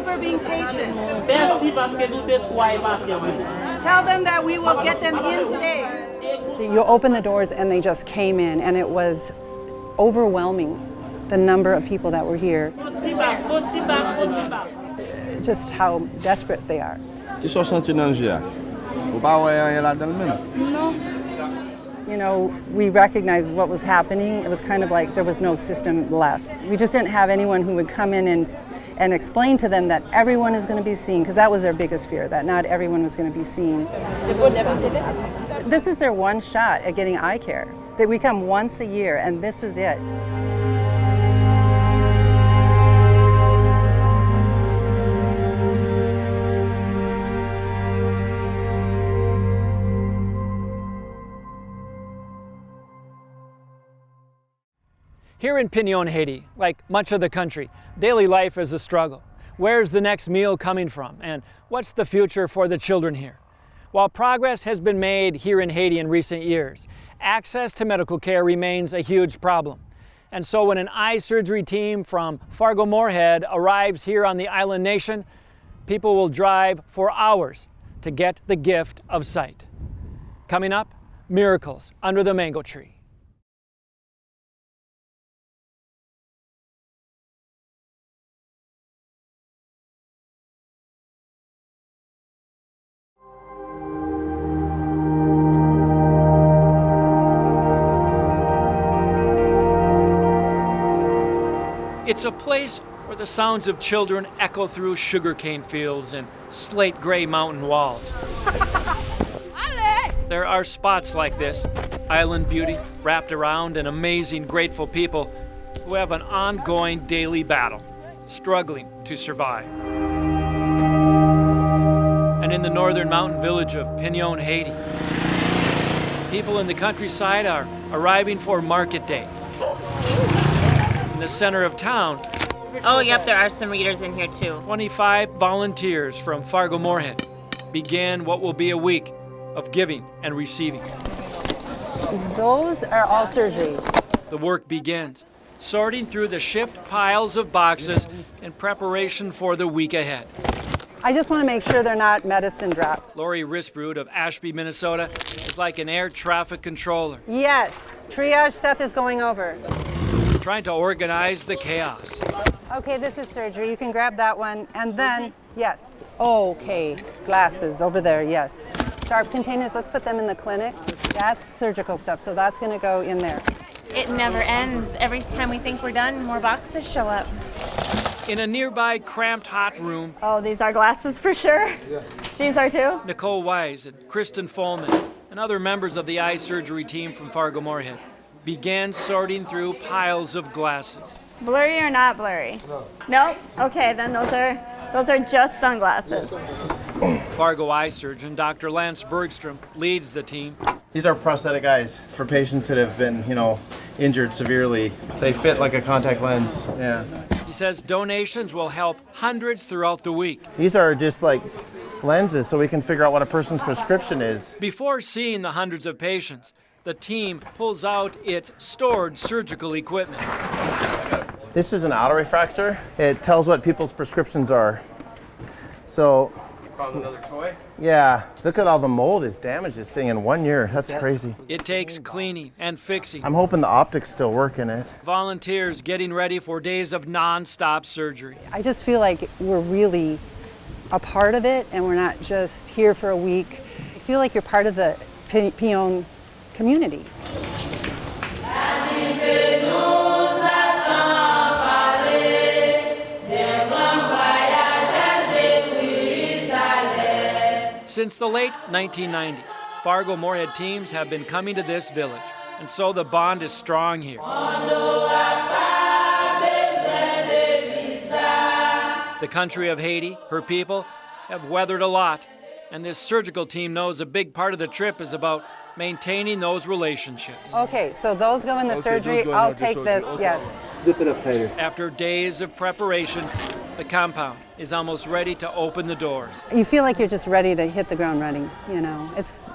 for being patient. Merci parce que nous te soyez patient. Tell them that we will get them in today. You open the doors and they just came in, and it was overwhelming, the number of people that were here. Just how desperate they are. You know, we recognized what was happening. It was kind of like there was no system left. We just didn't have anyone who would come in and explain to them that everyone is going to be seen, because that was their biggest fear, that not everyone was going to be seen. This is their one shot at getting eye care. We come once a year, and this is it. Here in Pignon, Haiti, like much of the country, daily life is a struggle. Where's the next meal coming from? And what's the future for the children here? While progress has been made here in Haiti in recent years, access to medical care remains a huge problem. And so when an eye surgery team from Fargo-Moorhead arrives here on the island nation, people will drive for hours to get the gift of sight. Coming up, miracles under the mango tree. It's a place where the sounds of children echo through sugarcane fields and slate gray mountain walls. There are spots like this, island beauty wrapped around an amazing, grateful people who have an ongoing daily battle, struggling to survive. And in the northern mountain village of Pignon, Haiti, people in the countryside are arriving for market day. In the center of town, oh, yep, there are some readers in here too. 25 volunteers from Fargo-Moorhead began what will be a week of giving and receiving. Those are all surgeries. The work begins, sorting through the shipped piles of boxes in preparation for the week ahead. I just want to make sure they're not medicine drops. Lori Risbrud of Ashby, Minnesota is like an air traffic controller. Yes, triage stuff is going over. Trying to organize the chaos. Okay, this is surgery. You can grab that one. And then, yes. Okay, glasses over there, yes. Sharp containers, let's put them in the clinic. That's surgical stuff, so that's going to go in there. It never ends. Every time we think we're done, more boxes show up. In a nearby cramped hot room, oh, these are glasses for sure. Yeah. These are too. Nicole Wise and Kristen Folman and other members of the eye surgery team from Fargo-Moorhead began sorting through piles of glasses. Blurry or not blurry? No. Nope. Okay, then those are just sunglasses. Fargo eye surgeon Dr. Lance Bergstrom leads the team. These are prosthetic eyes for patients that have been, injured severely. They fit like a contact lens. Yeah. He says donations will help hundreds throughout the week. These are just like lenses so we can figure out what a person's prescription is. Before seeing the hundreds of patients, the team pulls out its stored surgical equipment. This is an autorefractor. It tells what people's prescriptions are. So, you found another toy? Yeah, look at all the mold is damaged this thing in 1 year. That's crazy. It takes cleaning and fixing. I'm hoping the optics still work in it. Volunteers getting ready for days of non-stop surgery. I just feel like we're really a part of it, and we're not just here for a week. I feel like you're part of the Pignon community. Since the late 1990s, Fargo-Moorhead teams have been coming to this village, and so the bond is strong here. The country of Haiti, her people, have weathered a lot, and this surgical team knows a big part of the trip is about maintaining those relationships. Okay, so those go in the surgery. I'll take this, yes. Zip it up tighter. After days of preparation, the compound is almost ready to open the doors. You feel like you're just ready to hit the ground running, It's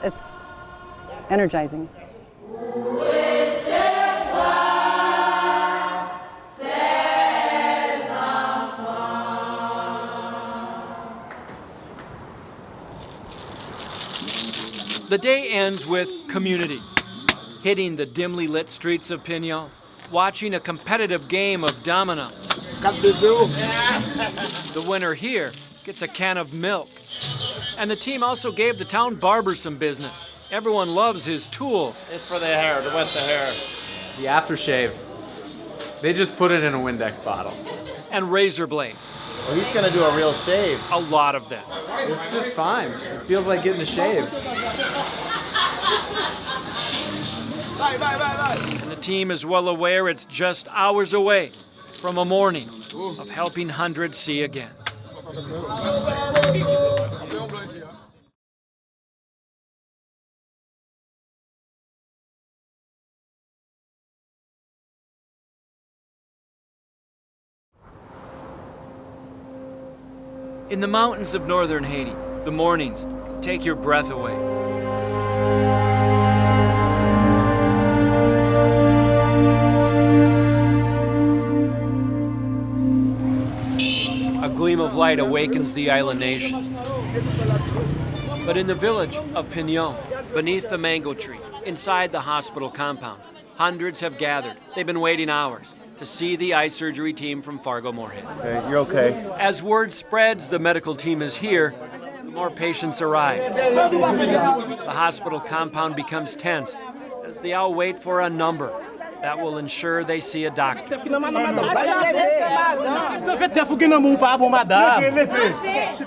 energizing. The day ends with community, hitting the dimly lit streets of Pignon, watching a competitive game of dominoes. The winner here gets a can of milk. And the team also gave the town barber some business. Everyone loves his tools. It's for the hair, to wet the hair. The aftershave, they just put it in a Windex bottle. And razor blades. Well, he's gonna do a real shave. A lot of them. It's just fine. It feels like getting a shave. And the team is well aware it's just hours away from a morning of helping hundreds see again. In the mountains of northern Haiti, the mornings can take your breath away. A gleam of light awakens the island nation. But in the village of Pignon, beneath the mango tree, inside the hospital compound, hundreds have gathered. They've been waiting hours to see the eye surgery team from Fargo-Moorhead. Okay, you're okay. As word spreads the medical team is here, the more patients arrive. The hospital compound becomes tense as they all wait for a number that will ensure they see a doctor.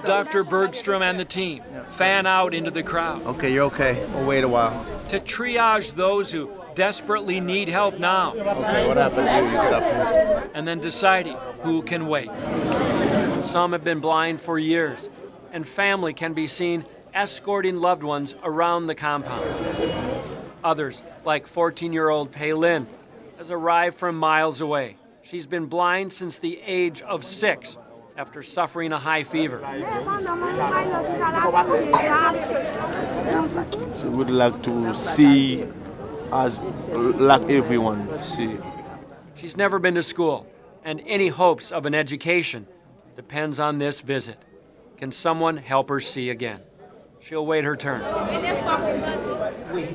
Dr. Bergstrom and the team fan out into the crowd Okay, you're okay. We'll wait a while. to triage those who desperately need help now, Okay, what happened to you? You get up here. and then deciding who can wait. Some have been blind for years, and family can be seen escorting loved ones around the compound. Others, like 14-year-old Paylin, has arrived from miles away. She's been blind since the age of 6 after suffering a high fever. So would like to see as like everyone see. She's never been to school, and any hopes of an education depends on this visit. Can someone help her see again? She'll wait her turn.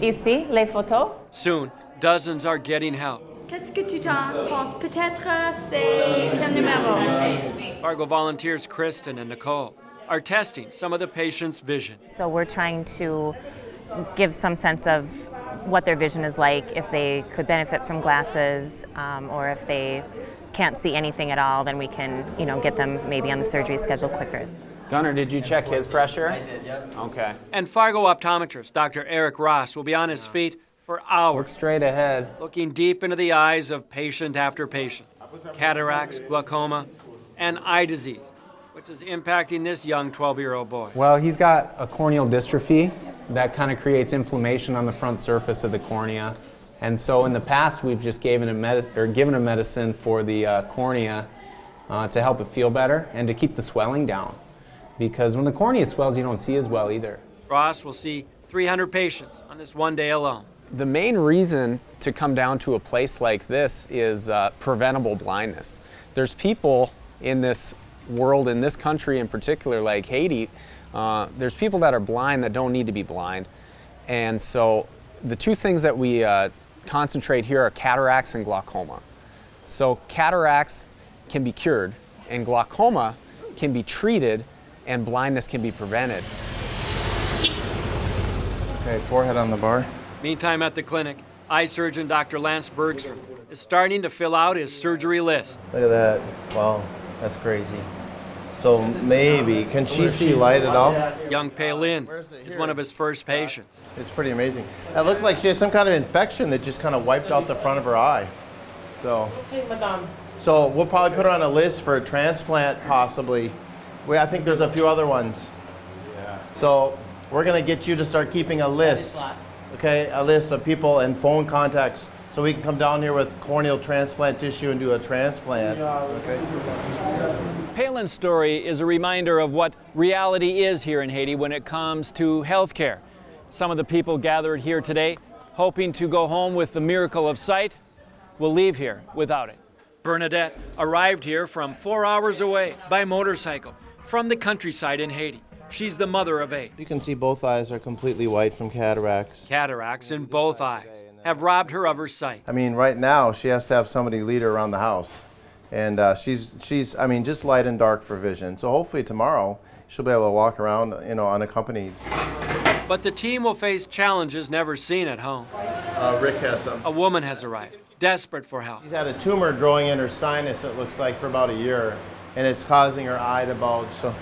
Ici, les photos. Soon, dozens are getting help. Qu'est-ce que tu t'en penses? Peut-être c'est quel numéro? Fargo volunteers Kristen and Nicole are testing some of the patients' vision. So we're trying to give some sense of what their vision is like, if they could benefit from glasses, or if they can't see anything at all, then we can, get them maybe on the surgery schedule quicker. Gunnar, did you check his pressure? I did, yep. Okay. And Fargo optometrist Dr. Eric Ross will be on his feet for hours, Look straight ahead. looking deep into the eyes of patient after patient. Cataracts, glaucoma, and eye disease, which is impacting this young 12-year-old boy. Well, he's got a corneal dystrophy that kind of creates inflammation on the front surface of the cornea. And so in the past, we've just given him medicine for the cornea to help it feel better and to keep the swelling down. Because when the cornea swells, you don't see as well either. Ross will see 300 patients on this one day alone. The main reason to come down to a place like this is preventable blindness. There's people in this world, in this country in particular, like Haiti, there's people that are blind that don't need to be blind. And so the two things that we concentrate here are cataracts and glaucoma. So cataracts can be cured, and glaucoma can be treated, and blindness can be prevented. Okay, forehead on the bar. Meantime, at the clinic, eye surgeon Dr. Lance Bergstrom is starting to fill out his surgery list. Look at that. Wow, that's crazy. So maybe, can she see light at all? Young Paylin is one of his first patients. It's pretty amazing. It looks like she has some kind of infection that just kind of wiped out the front of her eye. So we'll probably put her on a list for a transplant, possibly. I think there's a few other ones. So we're going to get you to start keeping a list, okay? A list of people and phone contacts so we can come down here with corneal transplant tissue and do a transplant, okay? Paylin's story is a reminder of what reality is here in Haiti when it comes to health care. Some of the people gathered here today, hoping to go home with the miracle of sight, will leave here without it. Bernadette arrived here from 4 hours away by motorcycle from the countryside in Haiti. She's the mother of 8. You can see both eyes are completely white from cataracts. Cataracts in both eyes have robbed her of her sight. I mean, right now she has to have somebody lead her around the house, and she's I mean, just light and dark for vision. So hopefully tomorrow she'll be able to walk around, you know, unaccompanied. But the team will face challenges never seen at home. Rick has some. A woman has arrived, desperate for help. She's had a tumor growing in her sinus, it looks like, for about a year, and it's causing her eye to bulge. So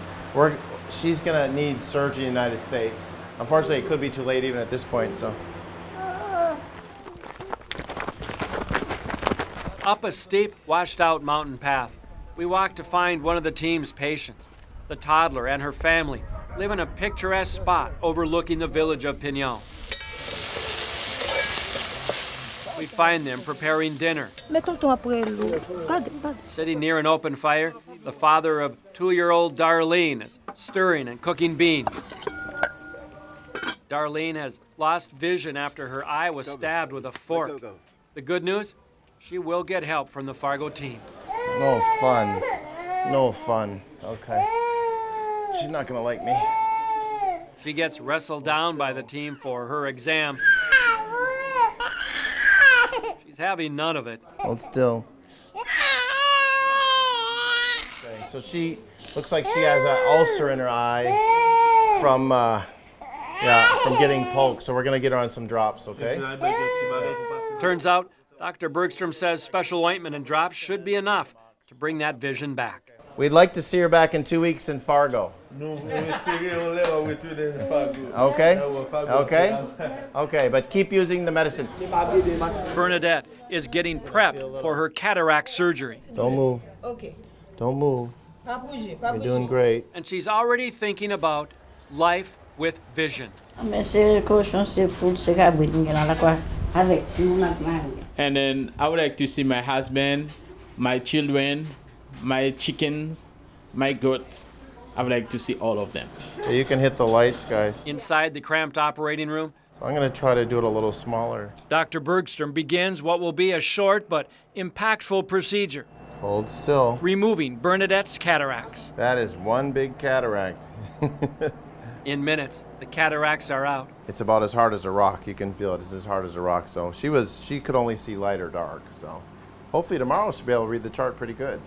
she's gonna need surgery in the United States. Unfortunately, it could be too late even at this point. So. Up a steep, washed-out mountain path, we walk to find one of the team's patients. The toddler and her family live in a picturesque spot overlooking the village of Pignon. We find them preparing dinner. Sitting near an open fire, the father of 2-year-old Darlene is stirring and cooking beans. Darlene has lost vision after her eye was stabbed with a fork. The good news? She will get help from the Fargo team. No fun. No fun. Okay. She's not gonna like me. She gets wrestled down by the team for her exam. She's having none of it. Hold still. Okay, so she looks like she has an ulcer in her eye from getting poked. So we're gonna get her on some drops, okay? Turns out, Dr. Bergstrom says special ointment and drops should be enough to bring that vision back. We'd like to see her back in 2 weeks in Fargo. Okay? Okay? Okay, but keep using the medicine. Bernadette is getting prepped for her cataract surgery. Don't move. Okay. Don't move. You're doing great. And she's already thinking about life with vision. And then I would like to see my husband, my children, my chickens, my goats. I would like to see all of them. So you can hit the lights, guys. Inside the cramped operating room, So I'm going to try to do it a little smaller. Dr. Bergstrom begins what will be a short but impactful procedure. Hold still. Removing Bernadette's cataracts. That is one big cataract. In minutes, the cataracts are out. It's about as hard as a rock. You can feel it. It's as hard as a rock. So she could only see light or dark. So hopefully tomorrow she'll be able to read the chart pretty good.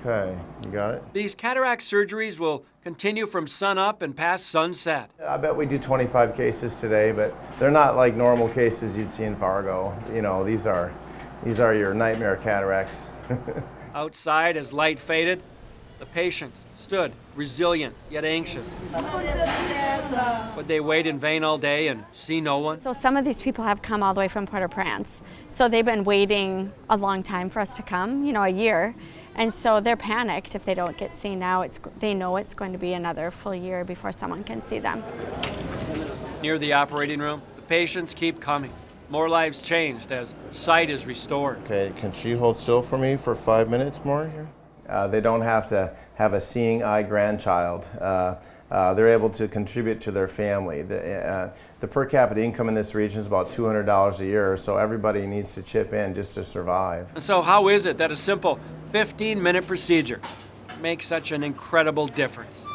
Okay, you got it? These cataract surgeries will continue from sun up and past sunset. I bet we do 25 cases today, but they're not like normal cases you'd see in Fargo. You know, these are your nightmare cataracts. Outside, as light faded, the patients stood resilient yet anxious. Would they wait in vain all day and see no one? So some of these people have come all the way from Port-au-Prince. So they've been waiting a long time for us to come, a year. And so they're panicked if they don't get seen now. They know it's going to be another full year before someone can see them. Near the operating room, the patients keep coming. More lives changed as sight is restored. Okay, can she hold still for me for 5 minutes more here? They don't have to have a seeing eye grandchild. They're able to contribute to their family. The per capita income in this region is about $200 a year, so everybody needs to chip in just to survive. And so how is it that a simple 15-minute procedure makes such an incredible difference?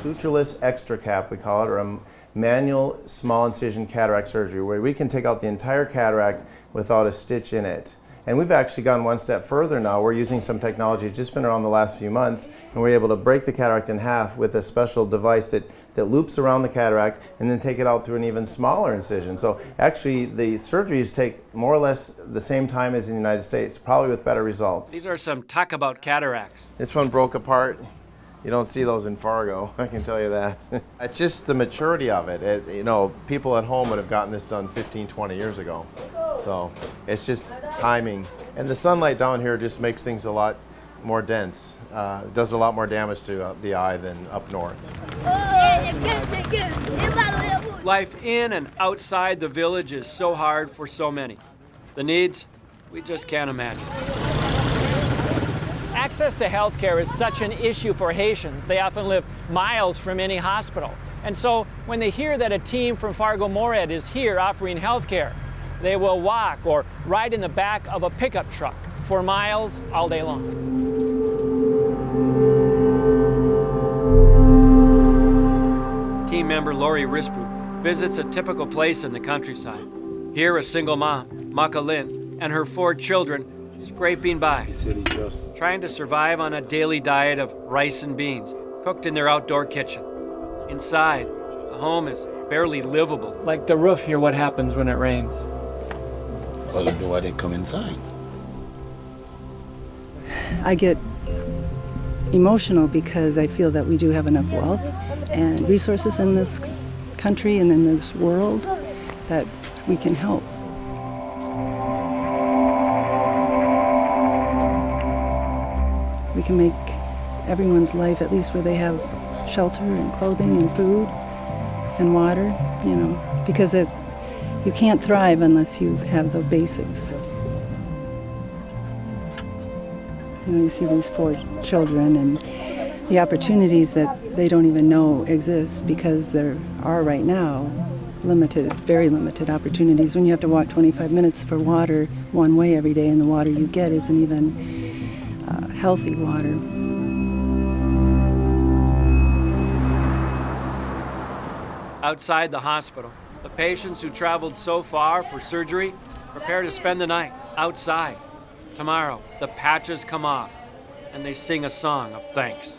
Sutureless extra cap, we call it, or a manual small incision cataract surgery, where we can take out the entire cataract without a stitch in it. And we've actually gone one step further now. We're using some technology that's just been around the last few months, and we're able to break the cataract in half with a special device that loops around the cataract and then take it out through an even smaller incision. So actually the surgeries take more or less the same time as in the United States, probably with better results. These are some talk about cataracts. This one broke apart. You don't see those in Fargo, I can tell you that. It's just the maturity of it. People at home would have gotten this done 15, 20 years ago. So it's just timing. And the sunlight down here just makes things a lot more dense. It does a lot more damage to the eye than up north. Life in and outside the village is so hard for so many. The needs, we just can't imagine. Access to health care is such an issue for Haitians. They often live miles from any hospital. And so when they hear that a team from Fargo-Moorhead is here offering health care, they will walk or ride in the back of a pickup truck for miles all day long. member Lori Rispu visits a typical place in the countryside. Here, a single mom, Makalin, and her 4 children scraping by, trying to survive on a daily diet of rice and beans cooked in their outdoor kitchen. Inside, the home is barely livable. Like the roof here, what happens when it rains? Well, why they come inside? I get emotional because I feel that we do have enough wealth and resources in this country and in this world that we can help. We can make everyone's life, at least where they have shelter and clothing and food and water, you know, because you can't thrive unless you have the basics. You know, you see these 4 children and the opportunities that they don't even know exist because there are right now limited, very limited opportunities. When you have to walk 25 minutes for water one way every day and the water you get isn't even healthy water. Outside the hospital, the patients who traveled so far for surgery prepare to spend the night outside. Tomorrow, the patches come off, and they sing a song of thanks.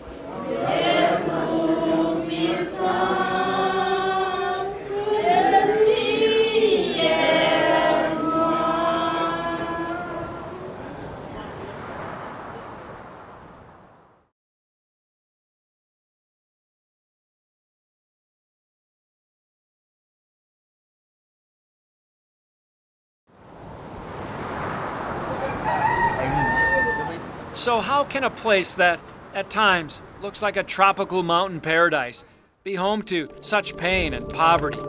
So how can a place that, at times, looks like a tropical mountain paradise be home to such pain and poverty?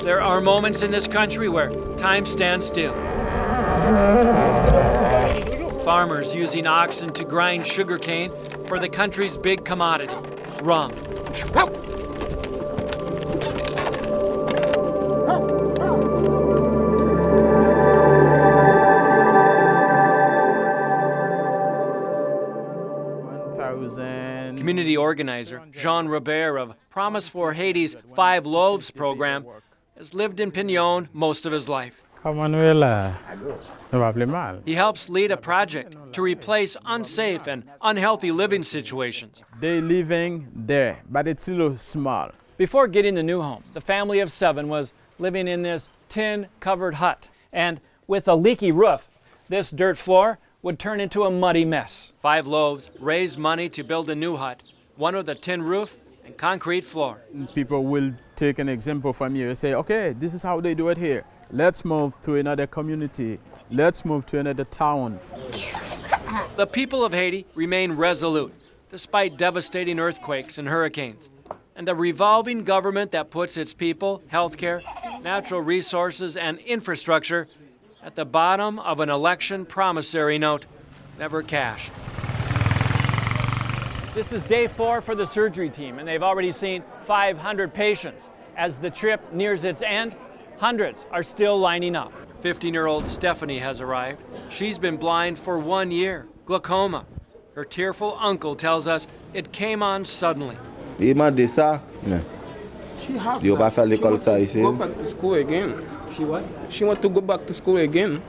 There are moments in this country where time stands still. Farmers using oxen to grind sugarcane for the country's big commodity, rum. Community organizer Jean Robert of Promise for Haiti's 5 Loaves program has lived in Pignon most of his life. He helps lead a project to replace unsafe and unhealthy living situations. They're living there, but it's a little small. Before getting the new home, the family of 7 was living in this tin-covered hut. And with a leaky roof, this dirt floor would turn into a muddy mess. 5 Loaves raised money to build a new hut, one with a tin roof and concrete floor. People will take an example from you and say, okay, this is how they do it here. Let's move to another community. Let's move to another town. The people of Haiti remain resolute, despite devastating earthquakes and hurricanes, and a revolving government that puts its people, healthcare, natural resources, and infrastructure at the bottom of an election promissory note, never cashed. This is day 4 for the surgery team, and they've already seen 500 patients. As the trip nears its end, hundreds are still lining up. 15-year-old Stephanie has arrived. She's been blind for 1 year, glaucoma. Her tearful uncle tells us it came on suddenly. She have to go back to school again. She what? She want to go back to school again.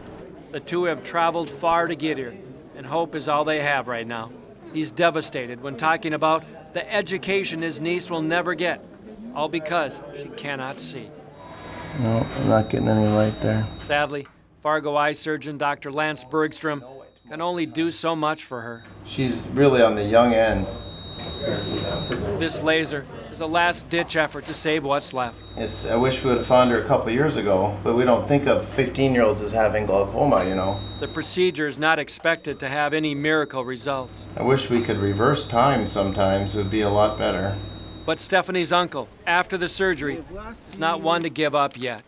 The 2 have traveled far to get here, and hope is all they have right now. He's devastated when talking about the education his niece will never get, all because she cannot see. No, I'm not getting any light there. Sadly, Fargo eye surgeon Dr. Lance Bergstrom can only do so much for her. She's really on the young end. This laser is a last-ditch effort to save what's left. I wish we would have found her a couple years ago, but we don't think of 15-year-olds as having glaucoma, you know. The procedure is not expected to have any miracle results. I wish we could reverse time sometimes. It would be a lot better. But Stephanie's uncle, after the surgery, is not one to give up yet.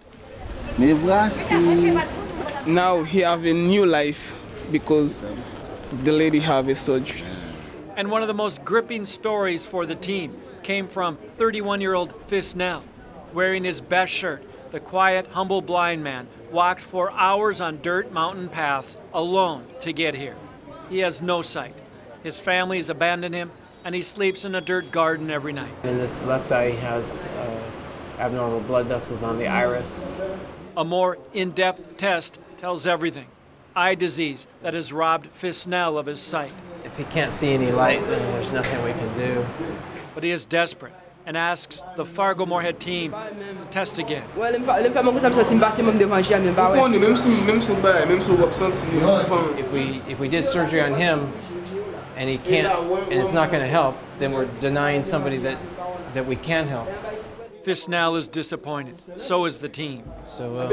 Now he have a new life because the lady have a surgery. And one of the most gripping stories for the team came from 31-year-old Fisnell. Wearing his best shirt, the quiet, humble blind man walked for hours on dirt mountain paths alone to get here. He has no sight. His family's abandoned him, and he sleeps in a dirt garden every night. And this left eye has abnormal blood vessels on the iris. A more in-depth test tells everything. Eye disease that has robbed Fisnell of his sight. If he can't see any light, then there's nothing we can do. But he is desperate and asks the Fargo-Moorhead team to test again. If we did surgery on him and he can't, and it's not going to help, then we're denying somebody that we can help. Fisnell is disappointed. So is the team. So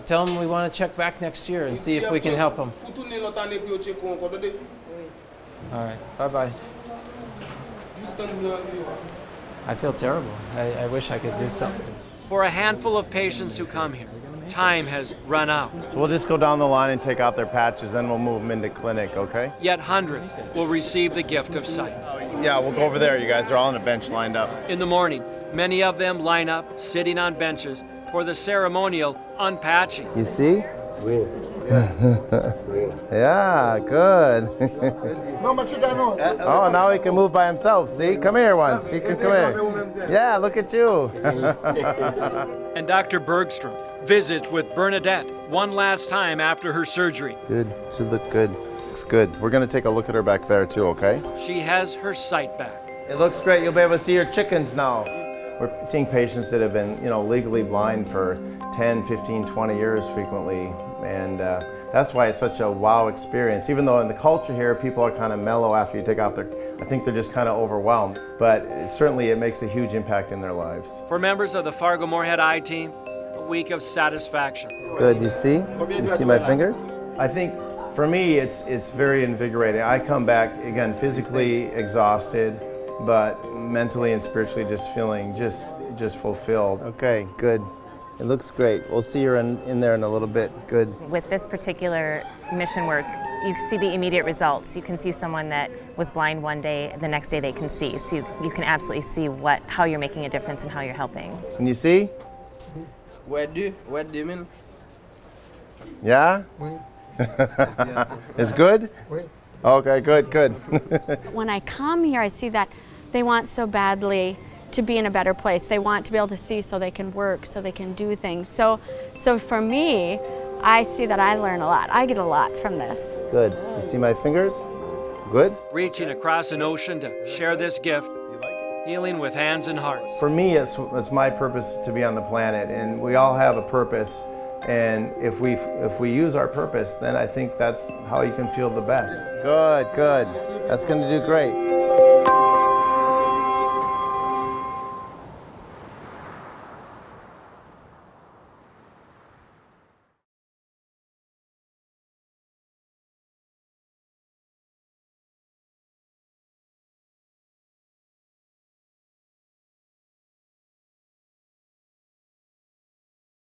tell him we want to check back next year and see if we can help him. All right, bye-bye. I feel terrible. I wish I could do something. For a handful of patients who come here, time has run out. So we'll just go down the line and take out their patches, then we'll move them into clinic, okay? Yet hundreds will receive the gift of sight. Yeah, we'll go over there, you guys. They're all on a bench lined up. In the morning, many of them line up, sitting on benches, for the ceremonial unpatching. You see? Yeah, good. Oh, now he can move by himself. See? Come here once. He can come here. Yeah, look at you. And Dr. Bergstrom visits with Bernadette one last time after her surgery. Good. She look good. Looks good. We're going to take a look at her back there too, okay? She has her sight back. It looks great. You'll be able to see your chickens now. We're seeing patients that have been, legally blind for 10, 15, 20 years frequently. And that's why it's such a wow experience. Even though in the culture here, people are kind of mellow after you take off I think they're just kind of overwhelmed. But certainly it makes a huge impact in their lives. For members of the Fargo-Moorhead Eye team, a week of satisfaction. Good, you see? You see my fingers? I think for me, it's very invigorating. I come back, again, physically exhausted, but mentally and spiritually just feeling just fulfilled. Okay, good. It looks great. We'll see you in there in a little bit. Good. With this particular mission work, you see the immediate results. You can see someone that was blind one day, the next day they can see. So you can absolutely see how you're making a difference and how you're helping. Can you see? What do you mean? Yeah? It's good? Okay, good. When I come here, I see that they want so badly to be in a better place. They want to be able to see so they can work, so they can do things. So for me, I see that I learn a lot. I get a lot from this. Good. You see my fingers? Good? Reaching across an ocean to share this gift, healing with hands and hearts. For me, it's my purpose to be on the planet, and we all have a purpose. And if we use our purpose, then I think that's how you can feel the best. Good. That's going to do great.